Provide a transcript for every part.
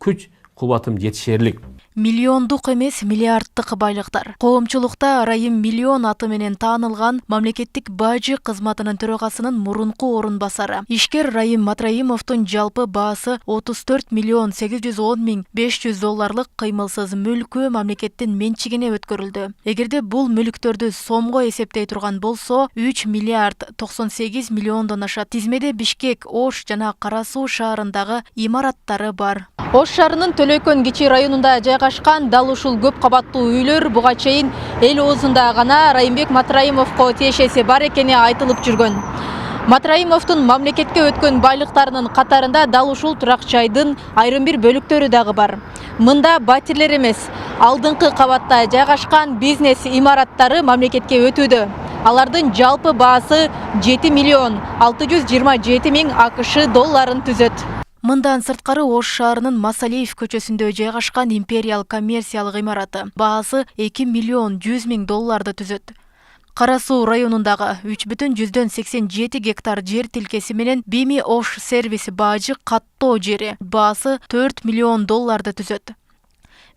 күч кубатым жетишерлик. Миллиондук эмес, миллиарддык байлыктар. Коомчулукта Райым Миллион аты менен таанылган мамлекеттик бажы кызматынын төрагасынын мурунку орун басары. Ишкер Райым Матраимовдун жалпы баасы 34 миллион 810 миң 500 долларлык кыймылсыз мүлкү мамлекеттин менчигине өткөрүлдү. Эгерде бул мүлктөрдү сомго эсептей турган болсо, 3 миллиард 98 миллиондон ашат. Тизмеде Бишкек, Ош жана Кара Суу шаарындагы имараттары бар. Ош шаарынын Төлөкөн кичи районунда жайгашкан дал ушул көп кабаттуу үйлөр буга чейин эл оозунда гана Райымбек Матраимовго тиешеси бар экени айтылып жүргөн. Матраимовдун мамлекетке өткөн байлыктарынын катарында дал ушул турак жайдын айрым бир бөлүктөрү дагы бар. Мында батирлер эмес, алдыңкы кабатта жайгашкан бизнес имараттары мамлекетке өтүүдө. Алардын жалпы баасы 7 миллион 627 миң АКШ долларын түзөт. Мындан сырткары Ош шаарынын Масалиев көчөсүндө жайгашкан империал коммерциялык имараты баасы 2 миллион 100 миң долларды түзөт. Кара Суу районундагы 3,87 гектар жер тилкеси менен Бими Ош сервис бажы каттоо жери баасы 4 миллион долларды түзөт.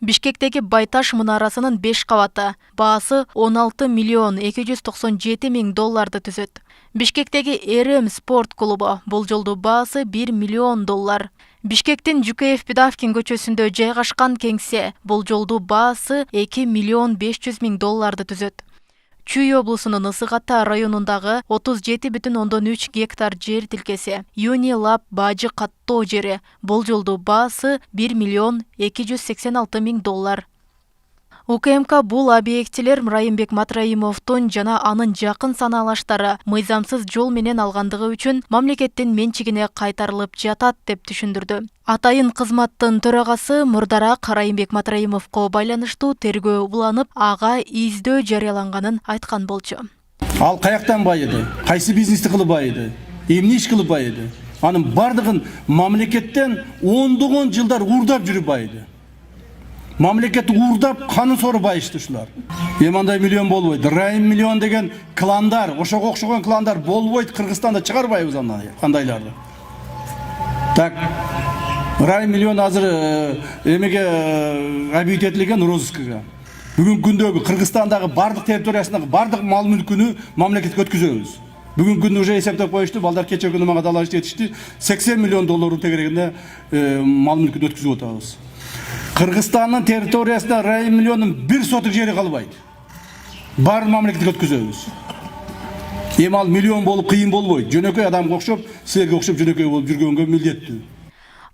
Бишкектеги Байташ мунарасынын 5 кабаты баасы 16 миллион 297 миң долларды түзөт. Бишкектеги Эрем спорт клубу бул жолду баасы 1 миллион доллар. Бишкектин Жукеев Педавкин көчөсүндө жайгашкан кеңсе бул жолду баасы 2 миллион 500 миң долларды түзөт. Чүй облусунун Ысык Ата районундагы 37,3 гектар жер тилкеси Юни Лаб бажы каттоо жери бул жолду баасы 1 миллион 286 миң доллар. УКМК бул объектилер Райымбек Матраимовдун жана анын жакын санаалаштары мыйзамсыз жол менен алгандыгы үчүн мамлекеттин менчигине кайтарылып жатат деп түшүндүрдү. Атайын кызматтын төрагасы мурдараак Райымбек Матраимовго байланыштуу тергөө уланып, ага издөө жарыяланганын айткан болчу. Ал каяктан байыды, кайсы бизнести кылып байыды, эмне иш кылып байыды. Анын бардыгын мамлекеттен ондогон жылдар уурдап жүрүп байыды. Мамлекет уурдап, канын сору байышты ушулар. Эмандай миллион болбойт. Райым Миллион деген кландар, ошого окшогон кландар болбойт. Кыргызстанда чыгарбайбыз андайларды. Так, Райым Миллион азыр эмеге объект этилген розыскага. Бүгүнкү күндөгү Кыргызстандагы бардык территориясындагы бардык мал мүлкүнү мамлекетке өткүзөбүз. Бүгүнкү күндө уже эсептеп коюшту, балдар кече күнү мага далаш жетишти. 80 миллион доллар тегерегинде мал мүлкүн өткүзүп атабыз. Кыргызстандын территориясында Райым Миллиондун бир сотук жери калбайт. Баарын мамлекетке өткүзөбүз. Эми ал миллион болуп кыйын болбойт. Жөнөкөй адамга окшоп, силерге окшоп жөнөкөй болуп жүргөнгө милдеттүү.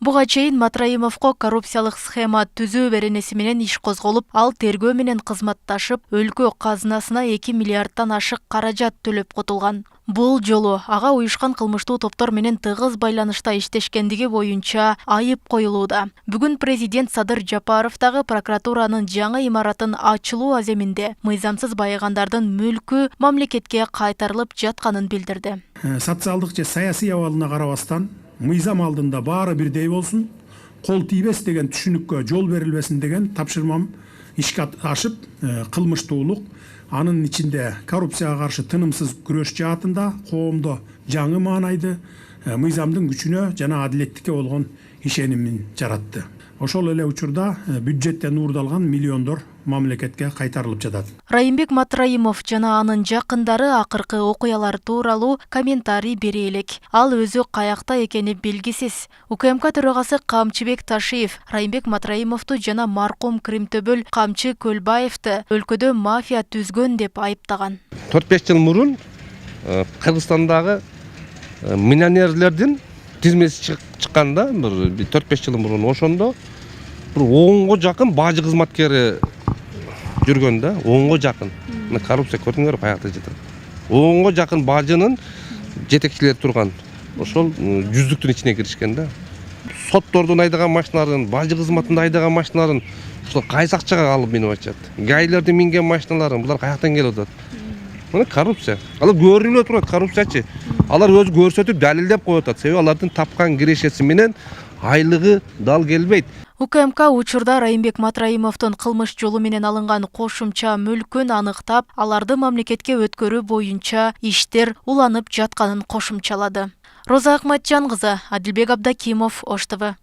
Буга чейин Матраимовго коррупциялык схема түзүү беренеси менен иш козголуп, ал тергөө менен кызматташып, өлкө казынасына 2 миллиардтан ашык каражат төлөп котулган. Бул жолу ага уюшкан кылмыштуу топтор менен тыгыз байланышта иштешкендиги боюнча айып коюлууда. Бүгүн президент Садыр Жапаров дагы прокуратуранын жаңы имаратын ачылуу аземинде мыйзамсыз байыгандардын мүлкү мамлекетке кайтарылып жатканын билдирди. Социалдык же саясий абалына карабастан мыйзам алдында баары бирдей болсун, кол тийбес деген түшүнүккө жол берилбесин деген тапшырмам ишке ашып, кылмыштуулук, анын ичинде коррупцияга каршы тынымсыз күрөш жаатында коомдо жаңы маанайды, мыйзамдын күчүнө жана адилеттикке болгон ишенимин жаратты. Ошол эле учурда бюджеттен уурдалган миллиондор мамлекетке кайтарылып жатат. Райымбек Матраимов жана анын жакындары акыркы окуялар тууралуу комментарий бере элек. Ал өзү каякта экени белгисиз. УКМК төрагасы Камчыбек Ташиев Райымбек Матраимовду жана маркум Кримтөбөл Камчы Көлбаевди өлкөдө мафия түзгөн деп айыптаган. 4-5 жыл мурун Кыргызстандагы миллионерлердин тизмеси чыкканда, bir 4-5 жыл мурун ошондо bir 10го жакын бажы кызматкери жүргөн да, 10го жакын. Мына коррупция көрдүңөр каякта жатат. 10го жакын бажынын жетекчилери турган. Ошол жүздүктүн ичине киришкен да. Соттордун айдаган машиналарын, бажы кызматында айдаган машиналарын ошол кайсы акчага алып минип атышат. Гайлердин минген машиналарын булар каяктан келип атат? Мына коррупция. Алар көрүнүп турат коррупциячы. Алар өзү көрсөтүп далилдеп коюп атат. Себеби алардын тапкан кирешеси менен айлыгы дал келбейт. УКМК учурда Райымбек Матраимовдун кылмыш жолу менен алынган кошумча мүлкүн аныктап, аларды мамлекетке өткөрүү боюнча иштер уланып жатканын кошумчалады. Роза Акматжан кызы, Адилбек Абдакимов, Ош ТВ.